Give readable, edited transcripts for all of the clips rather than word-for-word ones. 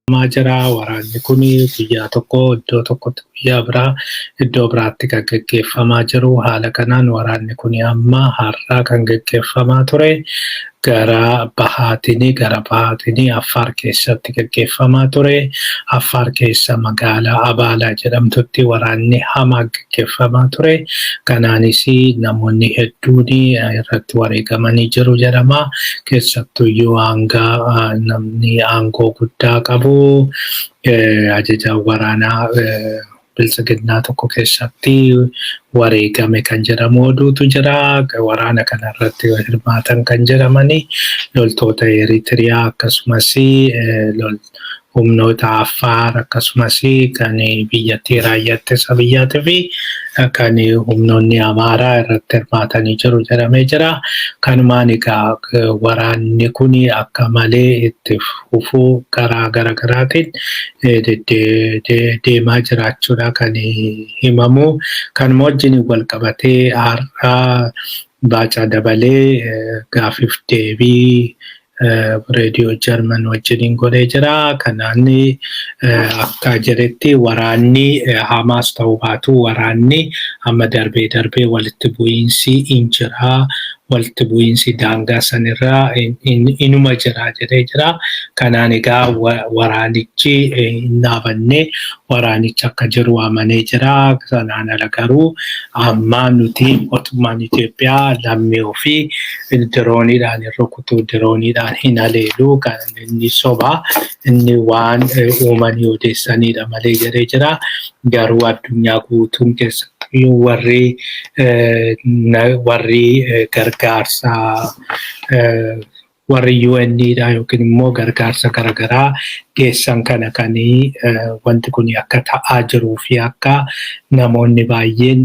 Jira waraanni kun guyyaa tokko iddoo tokkotti guyyaa biraa iddoo biraatti kan gaggeeffamaa jiru. Haala kanaan waraanni kun amma har'aa kan gaggeeffamaa ture gara bahaatiin Affaar keessatti gaggeeffamaa ture. Affaar keessa magaalaa Abaalaa jedhamtutti waraanni hamaa gaggeeffamaa ture. Kanaanis namoonni hedduun irratti wareegamanii jiru jedhama. Keessattuyyuu hanga namni aangoo guddaa qabu ajajaan waraanaa biltsiginnaa tokko keessatti wareegame kan jedhamu oduutu jira. Waraana kanarratti hirmaatan kan jedhamani loltoota Eritiriyaa akkasumas humnoota Affaar akkasumas kan biyyattii raayyaa ittisa biyyaatii fi kan humnoonni Amaaraa irratti hirmaatanii jiru jedhamee jira. Kanumaan egaa waraanni kun akka malee itti fufuu karaa garaagaraatiin deemaa jiraachuudha kan himamu. Kanuma wajjin wal qabatee har'aa Baacaa Dabalee gaafiif deebii reediyoo Jarman wajjin godhee jira. Kanaan akka jedhetti waraanni hamaas ta'uu baatu waraanni amma darbee walitti bu'iinsi hin jira. Walitti bu'iinsi daangaa sanirraa inuma jira jedhee jira. Kanaan egaa waraanichi hin dhaabanne waraanichi akka jiru amanee jira. Sanaan ala garuu amma nuti mootummaan Itoophiyaa lammii ofii dirooniidhaan rukutuu dirooniidhaan hin haleelu kan inni soba inni waan uumanii odeessanidha malee jedhee jira. Garuu addunyaa guutuun keessatti warri gargaarsa warri UN'dha yookiin immoo gargaarsa garaagaraa geessan kana kanii wanti kun akka ta'aa jiruu fi akka namoonni baay'een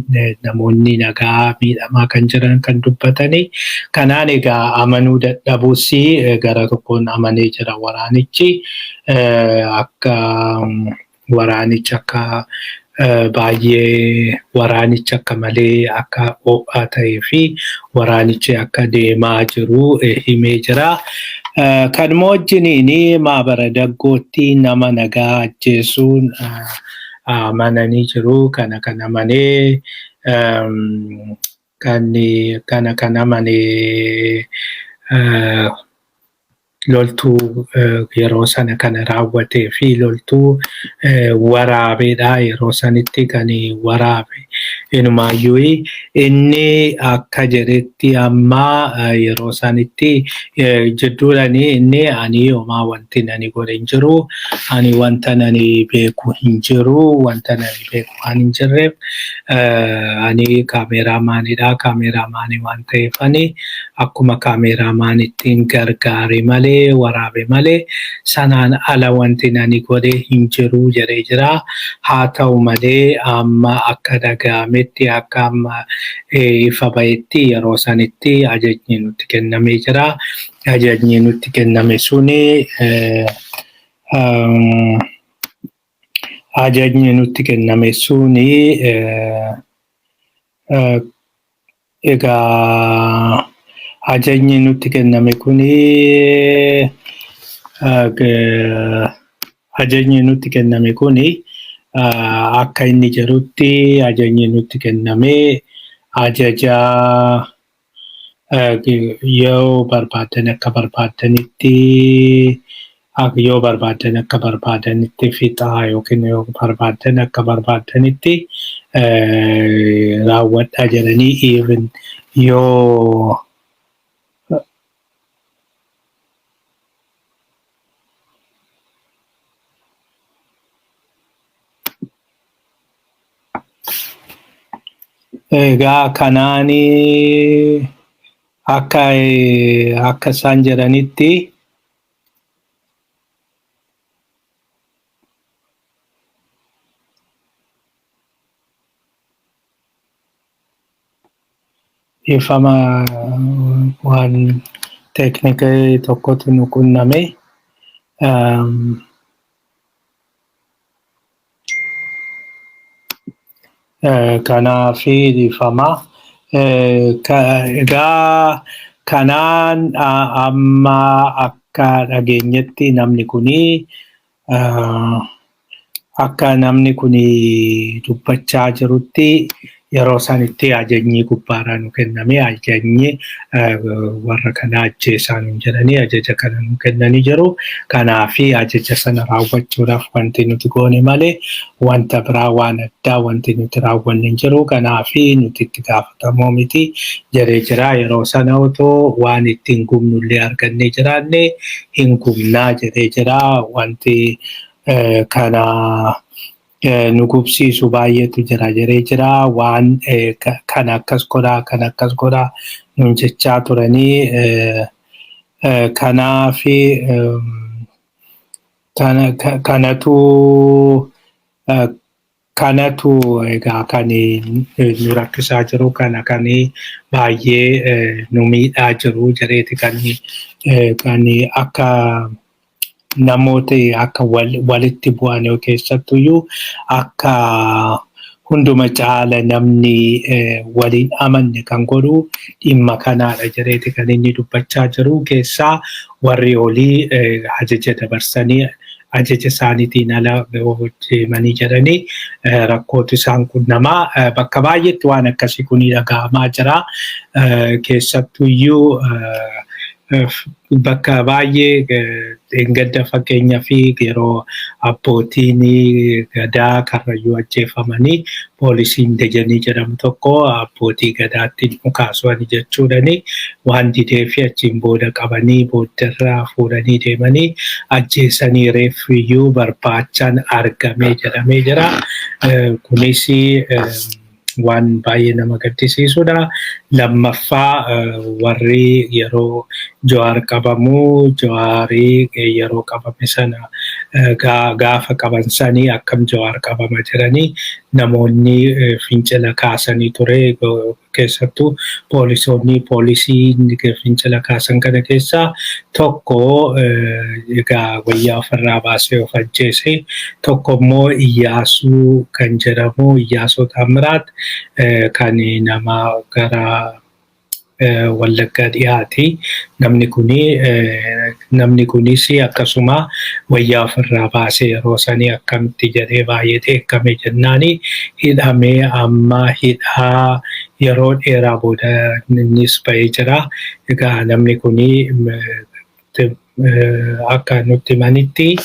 namoonni nagaa miidhamaa kan jiran kan dubbatanii. Kanaan egaa amanuu dadhabuus gara tokkoon amanee jira waraanichi akka waraanichi akka baay'ee waraanichi akka malee akka ho'aa ta'ee fi waraanichi akka deemaa jiru himee jira. Kanuma wajjiniin maabara daggootti nama nagaa ajjeesuun amananii jiru. Kana amanee kan amanee loltuu yeroo sana kana raawwatee fi loltuu waraabeedha. Yeroo sanitti kan waraabe inumaayyuu inni akka jedhetti amma yeroo sanitti jidduudhaan inni ani homaa wanti nani godhe hin jiru. Ani wanta nani beeku hin jiru. Wanta nani beeku waan hin jirreef ani kaameraamaanidha. Kaameraamaanii waan ta'eef ani akkuma kaameraamaanittiin gargaare malee waraabe malee sanaan ala wanti nani godhe hin jiru jedhee jira. Haa ta'u malee amma akka dhaga'ametti akka amma ifa bahetti yeroo sanitti ajajni nutti kennamee jira. Ajajni nutti kenname suni ajajni nutti kenname suni egaa ajajni nutti kenname kuni ajajni nutti kenname kuni akka inni jedhutti ajajni nutti kenname ajaja yoo barbaadan akka barbaadanitti yoo barbaadan akka barbaadanitti fixaa yookiin yoo barbaadan akka barbaadanitti raawwadhaa jedhanii even yoo egaa kanaani akka isaan jedhanitti ifama waan teeknikii tokkotu nu qunname. Kanaaf ifama. Egaa kanaan amma akka dhageenyetti namni kuni akka namni kun dubbachaa jirutti yeroo sanitti ajajni gubbaarraa nu kenname ajajni warra kana ajjeesaa nuun jedhanii ajaja kana nu kennanii jiru. Kanaafi ajaja sana raawwachuudhaaf wanti nuti goone malee wanta biraa waan addaa wanti nuti raawwanne hin jiru. Kanaafi nuti itti gaafatamoo miti jedhee jira. Yeroo sana otoo waan ittiin gubnullee argannee jiraanne hin gubnaa jedhee jira. Wanti kana nu gubsiisu baay'eetu jira jedhee jira. Waan kan akkas godhaa nuun jechaa turanii. Kanaafi kanatu egaa kan nu rakkisaa jiru kana kan baay'ee nu miidhaa jiru jedheeti kan akka namooti akka walitti bu'an keessattuyyuu akka hunduma caala namni waliin amanne kan godhu dhimma kanaadha jedheeti kan inni dubbachaa jiru. Keessaa warri olii ajaja dabarsanii ajaja isaaniitiin ala deemanii jedhanii rakkootu isaan qunnamaa. Bakka baay'eetti waan akkasii kun dhaga'amaa jira. Keessattuyyuu bakka baay'ee gadda fakkeenyaa fi yeroo abbootiin gadaa karrayyuu ajjeefamanii poolisiin Dejanii jedhamu tokko abbootii gadaatti mukaasuu jechuudhani waan didee fi achiin booda qabanii booddarraa fuudhanii deemanii ajjeesanii reeffiyyuu barbaachaan argamee jedhamee jira. Kunis waan baay'ee nama gaddisiisudha. Lammaffaa warri yeroo Jawaar qabamu Jawaarii yeroo qabame sana gaafa qaban sanii akkam Jawaar qabama jedhanii namoonni fincila kaasanii ture. Keessattuu poolisiin fincila kaasan kana keessaa tokko egaa wayyaa ofirraa baasee of ajjeese. Tokko immoo Iyyaasuu kan jedhamu Iyyaasuu Taamiraat kan nama gara Wallaggaa dhiyaati. Namni kunis akkasuma wayyaa ofirraa baasee yeroo sanii akkamitti jedhee baay'ee dheekkame jennaani hidhamee amma hidhaa yeroo dheeraa booda innis bahee jira. Egaa namni kun akka nutti himanitti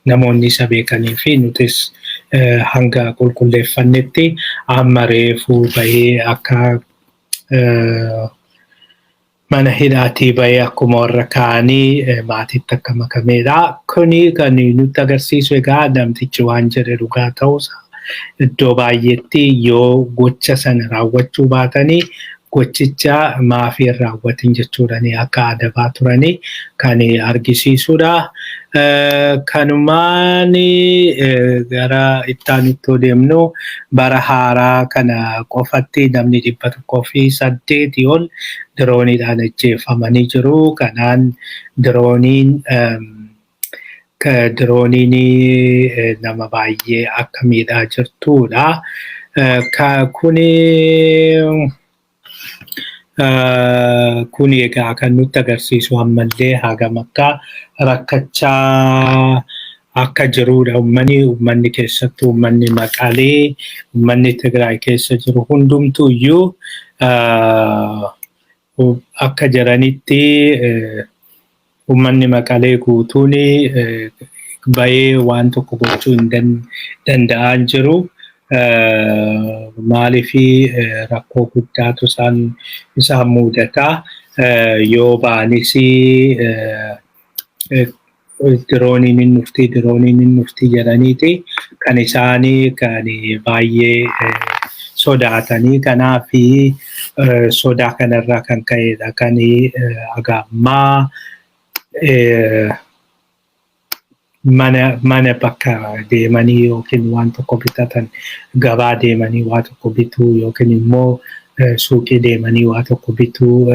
namoonni isa beekanii fi nutis hanga qulqulleeffannetti amma reefuu bahee akka mana hidhaatii bahee akkuma warra kaanii maatiitti akka makameedha. Kuni kan nutti agarsiisu egaa namtichi waan jedhe dhugaa ta'uusaa. Iddoo baay'eetti yoo gocha sana raawwachuu baatanii gochicha maafii hin raawwatin jechuudhani akka adabaa turanii kan argisiisudha. Kanumaan gara itti deemnu bara haaraa kana qofatti namni 108 ol dirooniidhaan ajjeefamanii jiru. Kanaan dirooniin nama baay'ee akka miidhaa jirtudha. Kuni egaa kan nutti agarsiisu ammallee hagam akka rakkachaa akka jirudha. Uummanni keessattuu uummanni Maqalee, uummanni Tigraay keessa jiru hundumtuuyyuu akka jiranitti uummanni Maqalee guutuun bahee waan tokko gochuu hin danda'an jiru. Maaliifi rakkoo guddaatu isaan mudata. Yoo ba'anis dirooniin hin nufti jedhaniiti kan isaanii kan baay'ee sodaatanii. Kanaafi sodaa kanarraa kan ka'edha kan agammaa mana bakka deemanii yookiin waan tokko bitatan gabaa deemanii waa tokko bituu yookiin immoo suuqii deemanii waa tokko bituu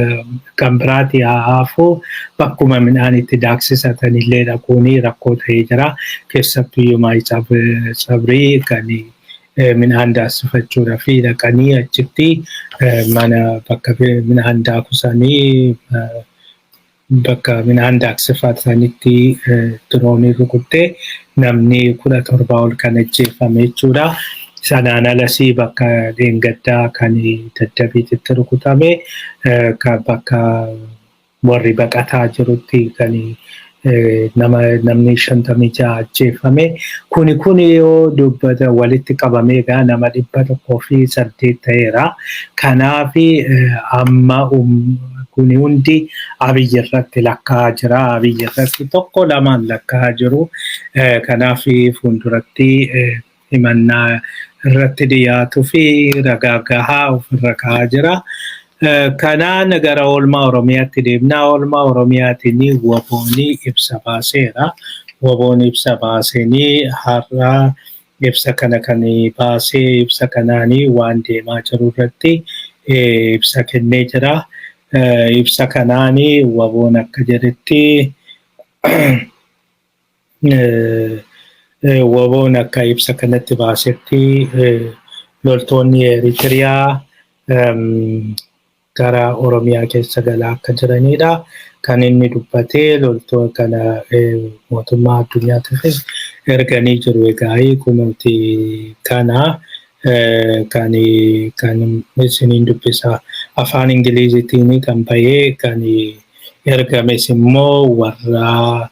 kan biraati haafuu bakkuma midhaan itti daaksisatan illee dhaquun rakkoo ta'ee jira. Keessattuu yooma sabrii kan midhaan daaksifachuudhaaf dhaqanii achitti mana bakka midhaan daakusanii bakka midhaan daaksifaa isaaniitti diroonii rukuttee namni 17 ol kan ajjeefame jechuudha. Sanaan alasii bakka dheengaddaa kan daddabiitti rukutame kan bakka warri baqataa jirutti kan namni 56 ajjeefame. Kuni yoo dubbata walitti qabamee egaa nama 108 ta'eera. Kanaaf amma kuni hundi Abiyyi irratti lakkaa'aa jira. Abiyyi irratti tokko lamaan lakkaa'aa jiru. Kanaaf fuulduratti himannaa irratti dhiyaatuu fi ragaa gahaa ofirra kaa'aa jira. Kanaan gara oolmaa Oromiyaatti deemnaa. Oolmaa Oromiyaatiin waboonni ibsa baaseera. Waboon ibsa baaseenii har'a ibsa kana kan baasee ibsa kanaanii waan deemaa jiru irratti ibsa kennee jira. Ibsa kanaanii waboon akka jedhetti waboon akka ibsa kanatti baasetti loltoonni Eritiriyaa gara Oromiyaa keessa galaa akka jiranidha. Kan inni dubbatee loltoota kana mootummaa addunyaatiifis erganii jiru. Egaa kunuuti kana kan isiniin dubbisa afaan Ingiliziitiin kan bahee kan ergames immoo warra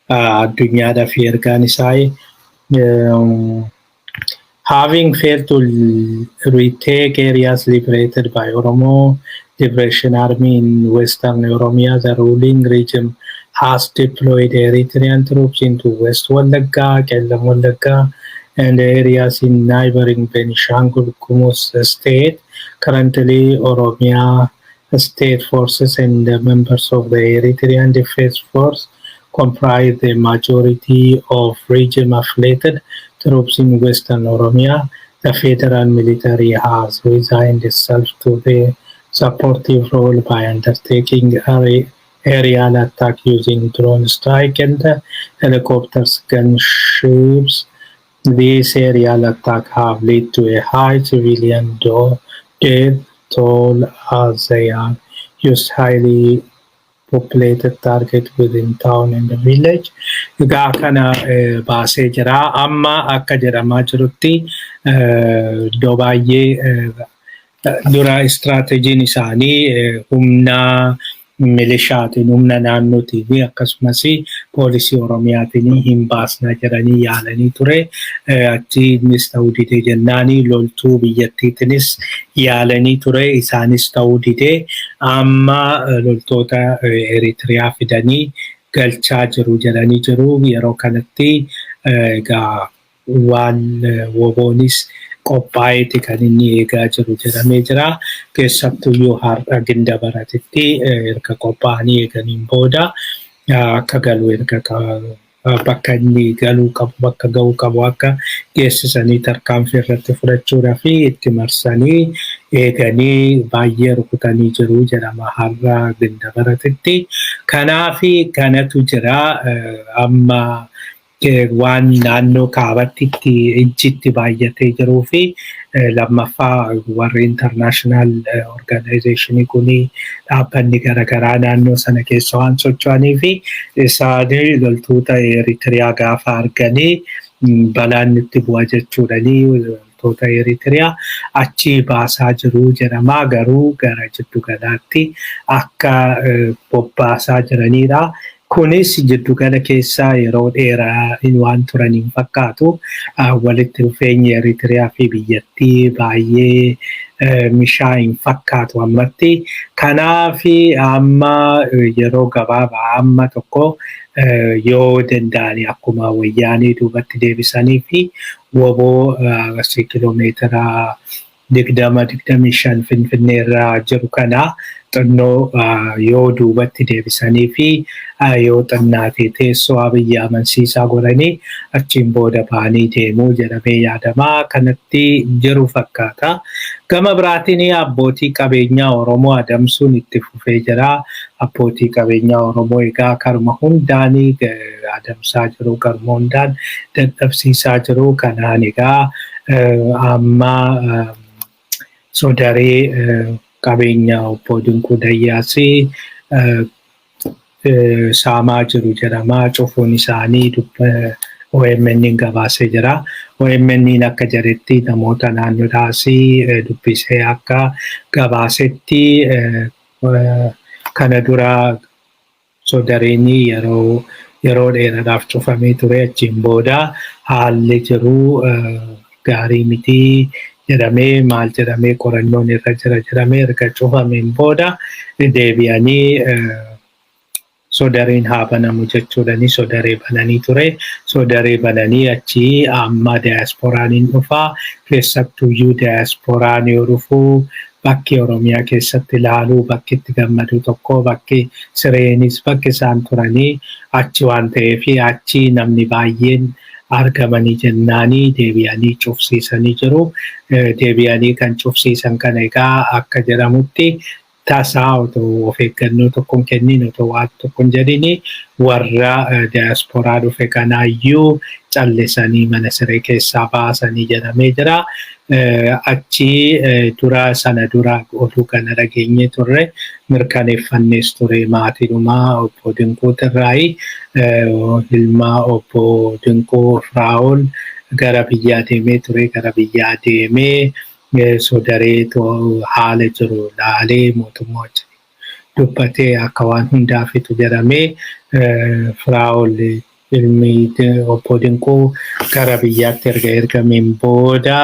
addunyaadhaaf ergaan isaa having failed to retake areas liberated by Oromo Liberation Army in Western Oromia, the ruling regime has deployed Eritrean troops into West Wallagga, Kellam Wallagga, and areas in neighboring Benishangul Gumuz state. Currently, Oromia state forces and the members of the Eritrean Defense Force comprise the majority of regime-affiliated troops in Western Oromia. The federal military has resigned itself to the supportive role by undertaking aerial attack using drone strike and helicopters, gunships. These aerial attacks have led to a high civilian death toll as they are used highly populated target within town and the village. Egaa kana baasee jira. Amma akka jedhamaa jirutti iddoo baay'ee dura istiraatejjiin isaanii humna milishaatiin humna naannootiin akkasumas poolisii Oromiyaatiin hin baasna jedhanii yaalanii ture. Achiinis ta'uu didee jennaanii loltuu biyyattiitiinis yaalanii ture. Isaanis ta'uu didee amma loltoota Eritiriyaa fidanii galchaa jiru jedhanii jiru. Yeroo kanatti egaa waan woboonis qophaa'eeti kan inni eegaa jiru jedhamee jira. Keessattuyyuu har'a Gindabaraatti erga qophaa'anii eeganiin booda akka galu erga bakka inni galuu qabu bakka ga'uu qabu akka geessisanii tarkaanfii irratti fudhachuudhaa fi itti marsanii eeganii baay'ee rukutanii jiru jedhama har'a Gindabaraatti. Kanaafi kanatu jira amma waan naannoo kaabatti ijjitti baay'atee jiruu fi lammaffaa warri international organizationii kuni dhaabbanni garaagaraa naannoo sana keessa waan socho'anii fi isaanii loltoota Eritiriyaa gaafa arganii balaan itti bu'a jechuudhanii loltoota Eritiriyaa achi baasaa jiru jedhama. Garuu gara jiddu galaatti akka bobbaasaa jiranidha. Kunis jiddu gala keessaa yeroo dheeraa waan turaniin fakkaatu. Walitti dhufeenyi Eritiriyaa fi biyyattii baay'ee mishaa hin fakkaatu ammatti. Kanaaf amma yeroo gabaabaa amma tokko yoo danda'ani akkuma wayyaanii duubatti deebisanii fi woboo kiiloomeetira 20-25 Finfinnee irraa jiru kana xinnoo yoo duubatti deebisanii fi yoo xinnaatee teessoo Abiyyi amansiisaa godhanii achiin booda ba'anii deemuu jedhamee yaadamaa kanatti jiru fakkaata. Gama biraatiin abbootii qabeenyaa Oromoo adamsuun itti fufee jira. Abbootii qabeenyaa Oromoo egaa karuma hundaan adamsaa jiru, karuma hundaan dadhabsiisaa jiru. Kanaan egaa amma sodaree qabeenya obbo Dinquu Dayyaasii saamaa jiru jedhama. Cufuun isaanii OMN gabaasee jira. OMN akka jedhetti namoota naannoodhaas dubbisee akka gabaasetti kana dura Sodareen yeroo dheeraadhaaf cufamee ture. Achiin booda haalli jiru gaarii miti jedhamee maal jedhamee qorannoon irra jira jedhamee erga cufameen booda deebi'anii Sodareen haa banamu jechuudhani Sodaree bananii ture. Sodaree bananii achi amma diyaasporaan hin dhufaa. Keessattuyyuu diyaasporaan yoo dhufu bakki Oromiyaa keessatti ilaaluu bakki itti gammadu tokko bakki sireenis bakki isaan turanii achi waan ta'eef achi namni baay'een argamanii jennaanii deebi'anii cufsiisanii jiru. Deebi'anii kan cufsiisan kana egaa akka jedhamutti tasaa otoo of eeggannoo tokkoon kennin otoo waan tokkoon jedhini warra diyaasporaa dhufe kanaayyuu callisanii mana siree keessaa baasanii jedhamee jira. Achi sana dura oduu kana dhageenye turre mirkaneeffannees ture maatiidhumaa obbo Dinquutirraayi ilma obbo Dinquu Firaa'ol gara biyyaa deemee ture. Gara biyyaa deemee Sodareetu haala jiru laalee mootummaa dubbatee akka waan hundaafitu jedhamee Firaa'ol ilmi obbo Dinquu gara biyyaatti erga ergameen booda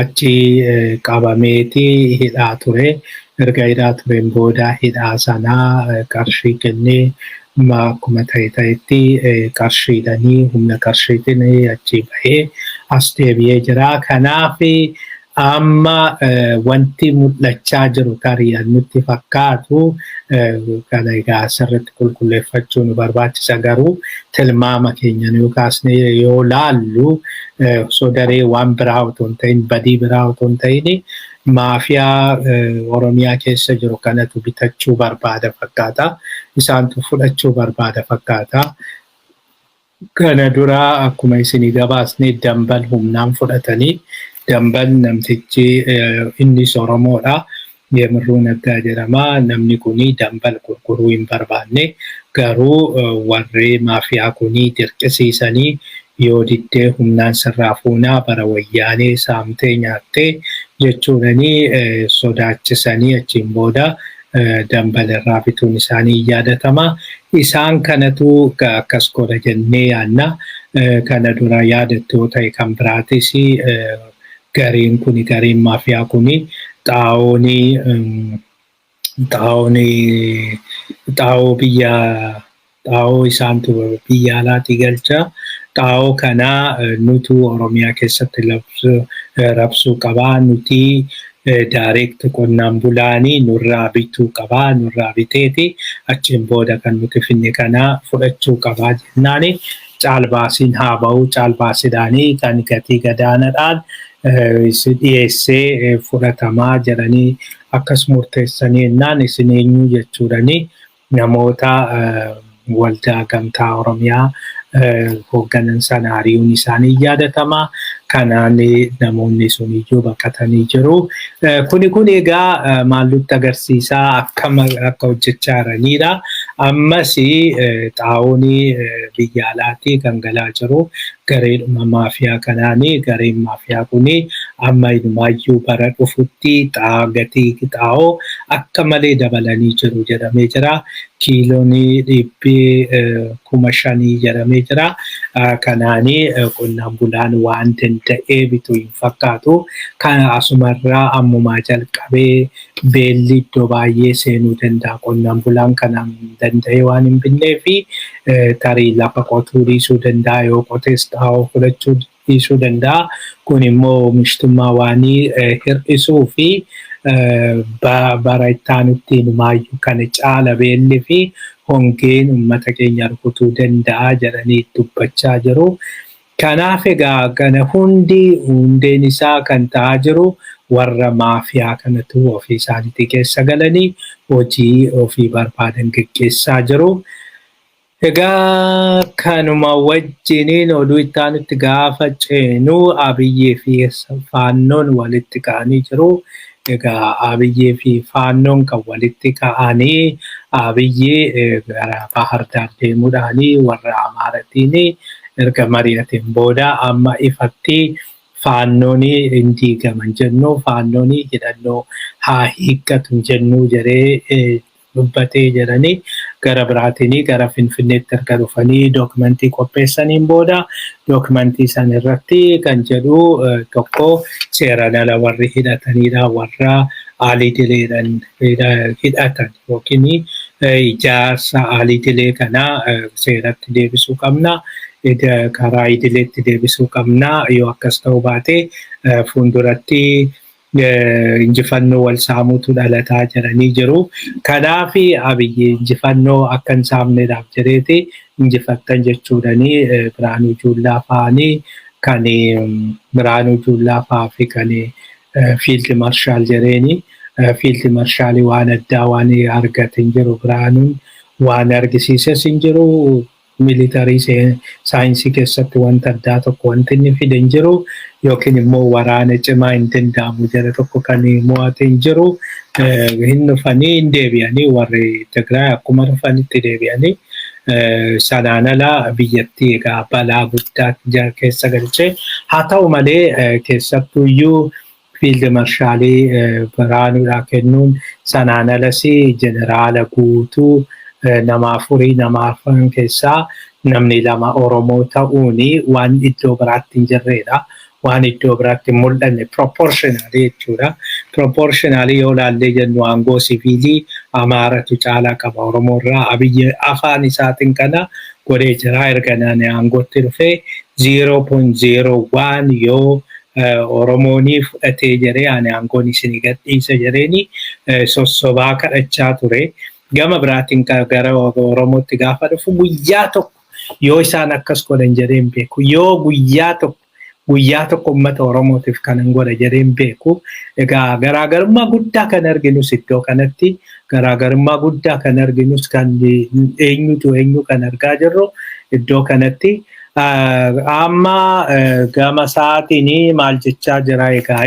achi qabameeti hidhaa ture. Erga hidhaa tureen booda hidhaa sanaa qarshii kennee akkuma ta'etti qarshiidhanii humna qarshiitiin achi bahee as deebi'ee jira. Kanaaf amma wanti mul'achaa jiru tarii nutti fakkaatu kana egaa asirratti qulqulleeffachuu nu barbaachisa. Garuu tilmaama keenya yoo kaasne yoo laallu Sodaree waan biraa otoo hin ta'in badii biraa otoo hin ta'in maafiyaa Oromiyaa keessa jiru kanatu bitachuu barbaada fakkaata. Isaantu fudhachuu barbaada fakkaata. Kana dura akkuma isinii gabaasne Dambal humnaan fudhatanii Dambal namtichi innis Oromoodha. Yemirruu Naggaa jedhama. Namni kuni Dambal gurguruu hin barbaanne garuu warri maafiyaa kuni dirqisiisanii yoo diddee humnaan sirraa fuunaa bara wayyaanee saamtee nyaattee jechuudhani sodaachisanii achiin booda Dambal irraa bituun isaanii yaadatama. Isaan kanatu akkas godha jennee yaadna. Kana dura yaadattoo ta'e kan biraatis gariin kuni gariin maafiyaa kuni xaa'oo isaantu biyya alaatii galcha. Xaa'oo kana nutu Oromiyaa keessatti rabsuu qabaa. Nuti direct qonnaan bulaanii nurraa bituu qabaa. Nurraa biteeti achiin booda kan nuti finne kana fudhachuu qabaa jennaani. Caalbaasiin haa ba'u. Caalbaasiidhaanii kan gatii gadaanaadhaan dhiyeessee fudhatamaa jedhanii akkas murteessanii jennaan isin eenyu jechuudhani namoota waldaa gamtaa Oromiyaa hoogganan sana hariiruun isaanii yaadatama. Kanaan namoonni sun iyyuu baqatanii jiru. Kun egaa maallutti agarsiisaa akka hojjechaa jiranidha. Ammas xaa'oon biyya alaatii kan galaa jiru gareedhuma maafiyaa kanaani. Gareen maafiyaa kuni amma inumaayyuu bara dhufutti gatii xaa'oo akka malee dabalanii jiru jedhamee jira. Kiiloon 5,000 jedhamee jira. Kanaani qonnaan bulaan waan danda'ee bituu hin fakkaatu. Kan asumarraa ammumaa jalqabee beelli iddoo baay'ee seenuu danda'a. Qonnaan bulaan kanaan danda'ee waan hin binneefi tarii lafa qotuu dhiisuu danda'a. Yoo qotees xaa'oo fudhachuu dhiisuu danda'a. Kun immoo oomishtummaa waan hir'isuu fi bara itti aanutti inumaayyuu kana caala beelli fi hongeen uummata keenya rukutuu danda'a jedhanii dubbachaa jiru. Kanaaf egaa kana hundeen isaa kan ta'aa jiru warra maafiyaa kanatu ofii isaaniitii keessa galanii hojii ofii barbaadan gaggeessaa jiru. Egaa kanuma wajjiniin oduu itti aanutti gaafa ceenu Abiyyii fi Faannoon walitti ka'anii jiru. Abiyyee fi Faannoon kan walitti ka'anii Abiyyee gara Bahar Daar deemuudhaanii warra Amaaratiin erga mari'ateen booda amma ifatti Faannoon hin diigaman jennu Faannoon hidhannoo haa hiikkatu jennu jedhee dubbatee jedhanii gara biraatiin gara Finfinneetti erga dhufanii dookumentii qopheessaniin booda dookumentii san irratti kan jedhu tokko seeraan ala warri hidhatanidha warra aalidileedhaan hidhatan yookiin ijaarsa aalidilee kana seeratti deebisuu qabna. Karaa idileetti deebisuu qabna yoo akkas ta'uu baate fuulduratti injifannoo wal saamuutu dhalataa jedhanii jiru. Kanaaf Abiyyi injifannoo akka hin saamneedhaaf jedheeti injifattan jechuudhanii Biraanuu Juullaa fa'anii kan Biraanuu Juullaa fa'aa fi kan Fiild Maarshaal jedheeni. Fiild Maarshaalii waan addaa waan argate hin jiru Biraanuun waan argisiises hin jiru. Militarii saayinsii keessatti wanta addaa tokko wanti inni fide hin jiru yookiin immoo waraana cimaa hin danda'amu jedha tokko kan mo'ate hin jiru. Hin dhufanii hin deebi'anii warri Tigraay akkuma dhufanitti deebi'anii sanaan ala biyyattii egaa balaa guddaa keessa galchee haa ta'u malee keessattuu iyyuu Fiild Maarshaalii Biraanuudhaa kennuun sanaan alas jeneraala guutuu nama afurii nama afran keessaa namni lama Oromoo ta'uuni waan iddoo biraatti hin jirredha. Waan iddoo biraatti hin mul'anne proportionally jechuudha. Proportionally yoo ilaallee jennu aangoo siviilii Amaaratu caalaa qaba Oromoorraa. Abiyyi afaan isaatiin kana godhee jira erga nani aangootti dhufee 0.01 yoo Oromoonii fudhatee jedhee ani aangoon isinii gadhiisa jedheeni sossobaa kadhachaa ture. Gama biraatiin gara Oromootti gaafa dhufu guyyaa tokko yoo isaan akkas godhan jedheen beeku. Yoo guyyaa tokko uummata Oromootiif kanan godha jedheen beeku. Egaa garaagarummaa guddaa kan arginus iddoo kanatti garaagarummaa guddaa kan arginus kan eenyu kan argaa jirru iddoo kanatti. Amma gama sa'aatiin maal jechaa jira egaa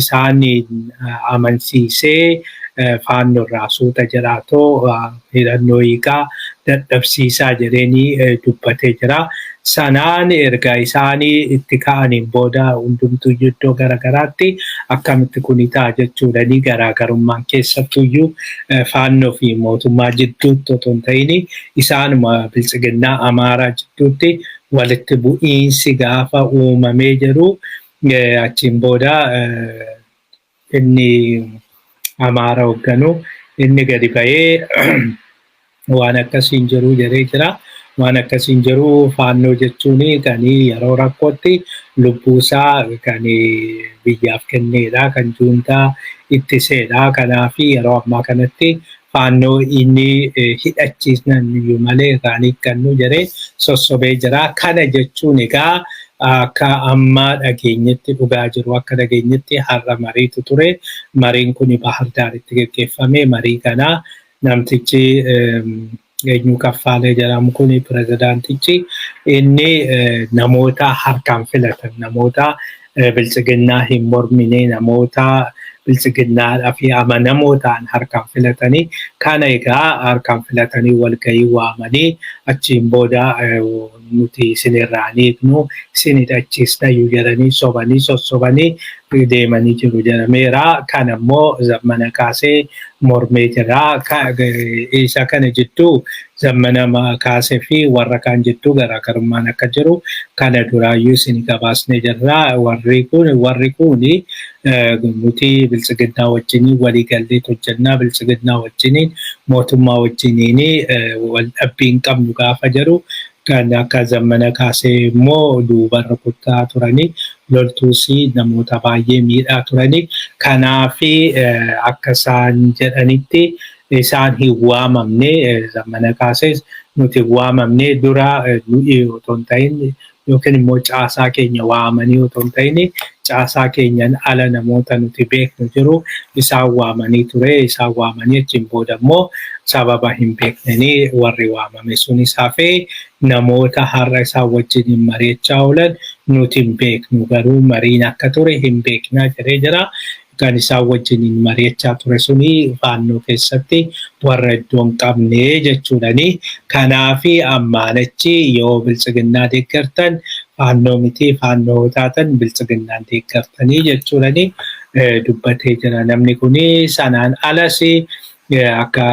isaan amansiisee Faannoo irraa suuta jiraatoo hidhannoo hiikaa dadhabsiisaa jedheenii dubbatee jira. Sanaan erga isaanii itti ka'aniin booda hundumtuu iddoo garagaraatti akkamitti kuni ta'a jechuudhanii garaagarummaan keessattuyyuu Faannoo fi mootummaa jidduutti otoo hin ta'in isaanuma Biltsiginnaa Amaaraa jidduutti walitti bu'iinsi gaafa uumamee jiru achiin booda inni Amaara hoogganu inni gadi ba'ee waan akkasiin jiru jedhee jira. Waan akkasiin jiru Faannoo jechuun kan yeroo rakkootti lubbuusaa kan biyyaaf kenneedha kan juuntaa ittiseedha. Kanaaf yeroo ammaa kanatti Faannoo inni hidhachiisnan iyyuu malee kan hiikkannu jedhee sossobee jira. Kana jechuun egaa akka amma dhageenyetti dhugaa jiru akka dhageenyetti har'a mariitu ture. Mariin kun Bahar Daaritti gaggeeffame. Marii kana namtichi eenyu Kaffaalee jedhamu kun pirezidaantichi inni namoota harkaan filatan namoota Biltsiginnaa hin mormine namoota Biltsiginnaadhaa fi amanamootaan harkaan filatanii kana egaa harkaan filatanii walgahii waamanii achiin booda nuti isinirraa eegnu isin hidhachiisnayyuu jedhanii sobanii sossobanii deemanii jiru jedhameera. Kan ammoo Zammana kaasee mormee jira. Isa kana jidduu Zammana kaasee fi warra kaan jidduu garaagarummaan akka jiru kana duraayyuu isin gabaasnee jirra. Warri kun nuti Biltsiginnaa wajjiniin waliigallee hojjannaa Biltsiginnaa wajjiniin mootummaa wajjiniin wal dhabbii qabnu gaafa jiru. Kan akka Zammana kaasee immoo duuba rukuttaa turanii loltuus namoota baay'ee miidhaa turanii. Kanaaf akka isaan jedhanitti isaan hin waamamne Zammana kaasees nuti waamamne dura nuyi otoo hin ta'in yookiin immoo caasaa keenya waamanii otoo hin ta'in caasaa keenyan ala namoota nuti beeknu jiru isaan waamanii ture. Isaan waamanii achiin booda immoo sababa hin beekneen warri waamame sunis hafee namoota har'a isaan wajjin mari'achaa oolan nuti hin beeknu garuu mariin akka ture hin beeknaa jedhee jira. Kan isaan wajjin mari'achaa ture suni faannoo keessatti warra iddoo hin qabne jechuudhani. Kanaafi ammaan achi yoo biltsiginnaa deeggartan faannoo miti faannoo taatan biltsiginnaa deeggartanii jechuudhani dubbatee jira. Namni kuni sanaan alas akka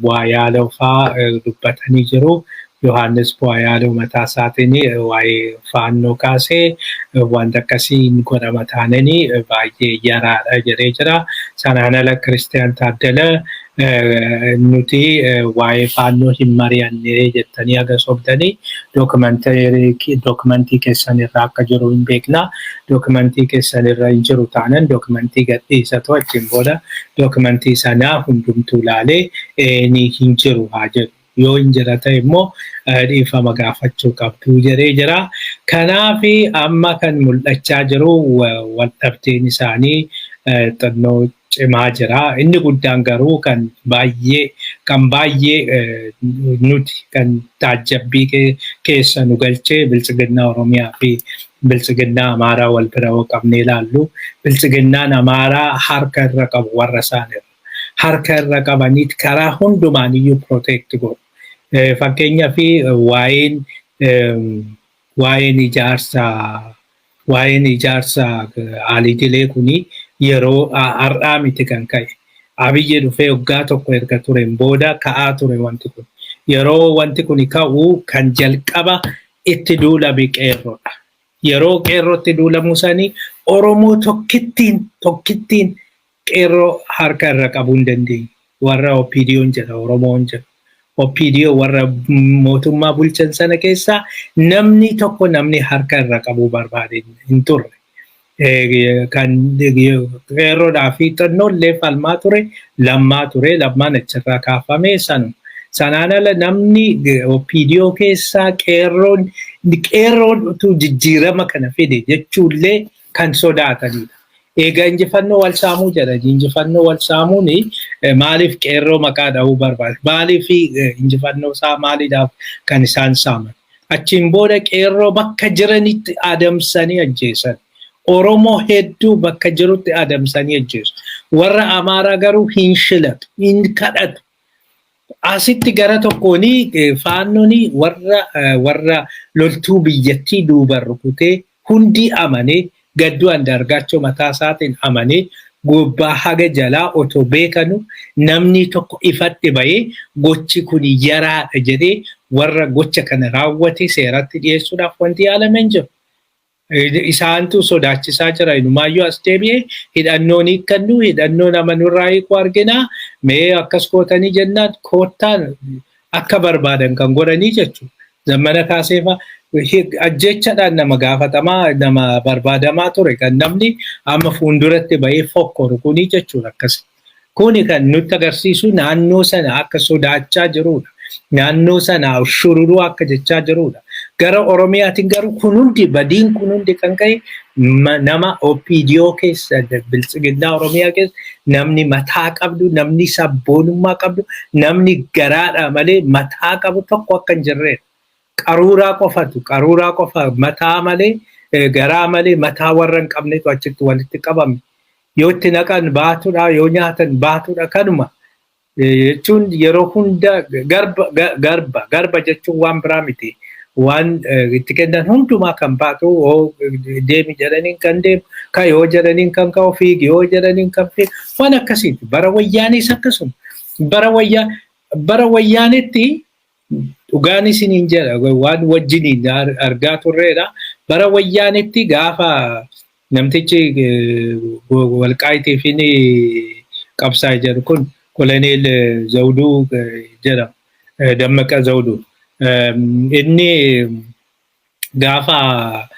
bu'aa yaaloo fa'aa dubbatanii jiru. Yohaannis bu'aa yaaloo mataa isaatiin waa'ee faannoo kaasee wanta akkasiin godhama taananii baay'ee yaraadha jedhee jira. Sanaan ala Kiristiyaan Taaddalaa nuti waa'ee faannoo hin mari'anne jettanii aga sobdanii dookumentii keessan irraa akka jiru hin beekna. Dookumentii keessan irra hin jiru taanan dookumentii gadhiisatu achiin booda dookumentii sanaa hundumtuu laalee ni hin jiru haa jedhu. Yoo hin jira ta'e immoo dhiifama gaafachuu qabdu jedhee jira. Kanaafi amma kan mul'achaa jiru waldhabdeen isaanii xinnoo cimaa jira. Inni guddaan garuu kan baay'ee nuti kan taajjabbii keessa nu galchee biltsiginnaa Oromiyaa fi biltsiginnaa Amaaraa wal bira qabnee ilaallu. Biltsiginnaan Amaaraa harka irra qabu warra isaanirra. Harka irra qabaniit karaa hundumaan iyyuu protect godhu. Fakkeenyaaf waa'een ijaarsa Alidilee kuni yeroo har'aa miti kan ka'e. Abiyyi dhufee waggaa tokko erga tureen booda ka'aa ture wanti kun. Yeroo wanti kun ka'u kan jalqaba itti duulame qeerroodha. Yeroo qeerrootti duulamu sanii Oromoo tokkittiin qeerroo harka irra qabuu hin dandeenye. Warra OPDO'n jedha Oromoon jedha. OPDO warra mootummaa bulchan sana keessaa namni tokko namni harka irra qabuu barbaade hin turre. Kan qeerroodhaa fi xinnoollee falmaa ture, lammaan achirraa kaafame sanuma. Sanaan ala namni OPDO keessaa qeerroon utuu jijjiirama kana fide jechuullee kan sodaatanidha. Egaa injifannoo wal saamuu jedha. Injifannoo wal saamuun maaliif qeerroo maqaa dha'uu barbaada? Maaliif injifannoo isaa maaliidhaaf kan isaan saaman? Achiin booda qeerroo bakka jiranitti adamsanii ajjeesan. Oromoo hedduu bakka jirutti adamsanii ajjeesu. Warra Amaaraa garuu hin shilatu, hin kadhatu. Asitti gara tokkoon faannoon warra loltuu biyyattii duuba rukutee hundi amanee gadduu Andaargaachoo mataa isaatiin amanee gubbaa haga jalaa otoo beekanu namni tokko ifatti bahee gochi kun yaraadha jedhee warra gocha kana raawwate seeratti dhiyeessuudhaaf wanti yaalame hin jiru. Isaantu sodaachisaa jira. Inumaayyuu as deebi'ee hidhannoon hiikkannu hidhannoo nama nurraa hiikuu argina. Mee akkas kootanii jennaan koottaan akka barbaadan kan godhanii jechuudha. Zammana Kaaseefaa ajjechaadhaan nama gaafatamaa nama barbaadamaa ture kan namni amma fuulduratti bahee fokkoru kuni jechuudha akkas. Kuni kan nutti agarsiisu naannoo sana akka sodaachaa jirudha. Naannoo sana shururuu akka jechaa jirudha. Gara Oromiyaatiin garuu kun hundi badiin kun hundi kan ka'e nama OPDO keessa biltsiginnaa Oromiyaa keessa namni mataa qabdu, namni sabboonummaa qabdu, namni garaadha malee mataa qabu tokko akka hin jirredha. Qaruuraa qofa mataa malee garaa malee mataa warra hin qabnetu achitti walitti qabame. Yoo itti naqan baatudha, yoo nyaatan baatudha kanuma. Jechuun yeroo hunda garba jechuun waan biraa miti. Waan itti kennan hundumaa kan baatu deemi jedhaniin kan deemu, kan yoo jedhaniin kan ka'u, fiigi yoo jedhaniin kan fiigu waan akkasiiti. Bara wayyaanis akkasuma. Bara wayyaanitti dhugaan isiniin jedha waan wajjiniin argaa turreedha. Bara wayyaanitti gaafa namtichi Walqaayitii fi qabsaa'e jedhu kun Koloneel Zawuduu jedhama. Dammaqa Zawuduu. Inni gaafa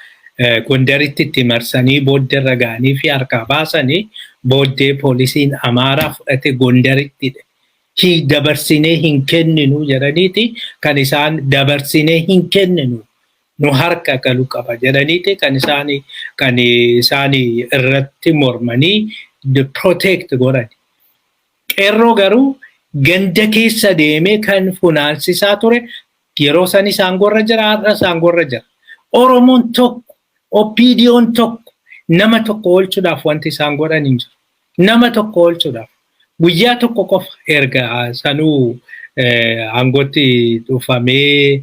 Gondaritti itti marsanii booddeerra ga'anii fi harkaa baasanii booddee poolisiin Amaaraa fudhate Gondaritti dabarsinee hin kenninu jedhaniiti kan isaan dabarsinee hin kenninu nu harka galu qaba jedhaniiti kan isaanii irratti mormanii protect godhan. Qeerroo garuu ganda keessa deemee kan funaansisaa ture yeroo san isaan gorra jira har'a isaan gorra jira. Oromoon tokko OPDO'n tokko nama tokko oolchuudhaaf wanti isaan godhan hin jiru. Nama tokko oolchuudhaaf guyyaa tokko qofa erga sanuu aangootti dhufamee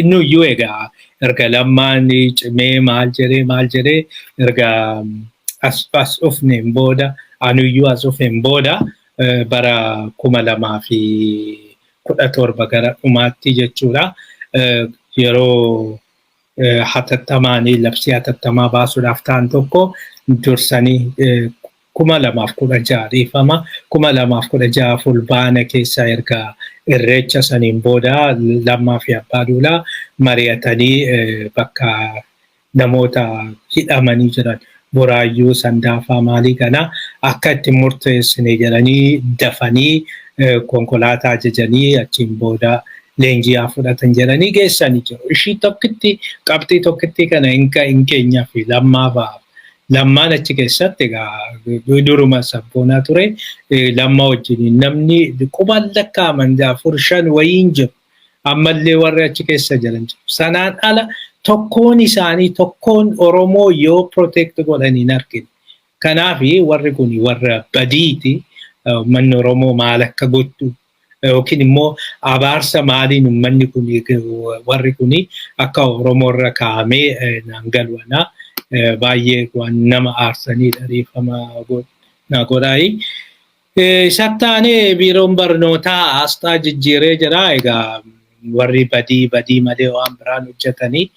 innuyyuu egaa erga lammaan cimee maal jedhee erga as dhufneen booda anuyyuu as dhufeen booda bara 2017 gara dhumaatti jechuudha. Yeroo hatattamaanii labsii hatattamaa baasuudhaaf ta'an tokko dursanii 2016 dhiifama 2016 fulbaana keessa erga irreecha saniin booda Lammaa fi Abbaa Duulaa mari'atanii bakka namoota hidhamanii jiran Buraayyuu Sandaafaa maalii kana akka itti murteessine jedhanii dafanii konkolaataa ajajanii achiin booda leenjii fudhatan jedhanii geessanii jiru. Ishii tokkitti qabxii tokkitti kana hin keenyaa fi Lammaan achi keessatti egaa duruma sabboonaa ture Lammaa wajjin namni qubaan lakkaa'aman 4-5 wayiin jiru. Ammallee warri achi keessa jiran jiru. Sanaan ala tokkoon isaanii tokkoon Oromoo yoo protect godhanii hin argine. Kanaaf warri kun warra badiiti. Uummanni Oromoo maal akka gochuu yookiin immoo abaarsa maaliin uummanni kun warri kun akka Oromoo irra kaa'amee naan galwana baay'ee waan nama aarsanidha dhiifama na godhaayi. Isattaanee biiroon barnootaa asxaa jijjiiree jira egaa warri badii malee waan biraan hojjetanii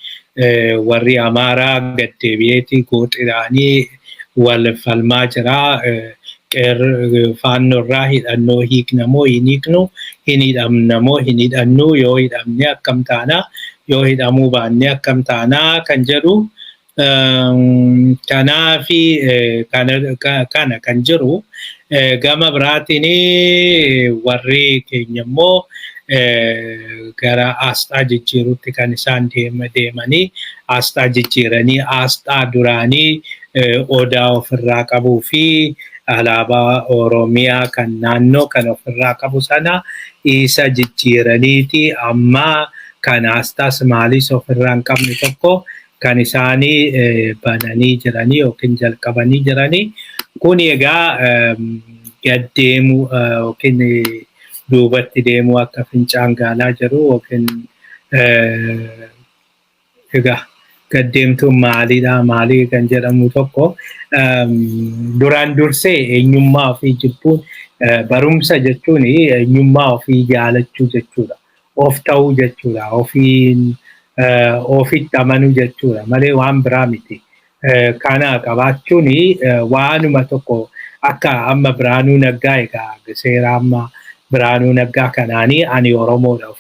warri Amaaraa gaddeebi'eeti gooxiraanii wal falmaa jira. Faannoo irraa hidhannoo hiiknamoo hin hiiknu hin hidhamnamoo hin hidhannu yoo hidhamne akkam taanaa yoo hidhamuu baanne akkam taanaa kan jedhu kanaafi kana kan jiru gama biraatiin warri keenya immoo gara asxaa jijjiiruutti kan isaan deemanii asxaa jijjiiranii asxaa duraanii odaa ofirraa qabuu fi alaabaa Oromiyaa kan naannoo kan ofirraa qabu sana isa jijjiiraniiti amma kan asxaas maaliis ofirraa hin qabne tokko kan isaanii bananii jiranii yookiin jalqabanii jiranii kun egaa gaddeemuu yookiin duubatti deemuu akka fincaan gaalaa jiru yookiin egaa gaddeemtuun maalii kan jedhamu tokko duraan dursee eenyummaa ofii jibbuun barumsa jechuun eenyummaa ofii jaalachuu jechuudha. Of ta'uu jechuudha. Ofitti amanuu jechuudha malee waan biraa miti. Kana qabaachuun waanuma tokko akka amma Biraanuu Naggaa egaa seera amma Biraanuu Naggaa kanaanii ani Oromoodha of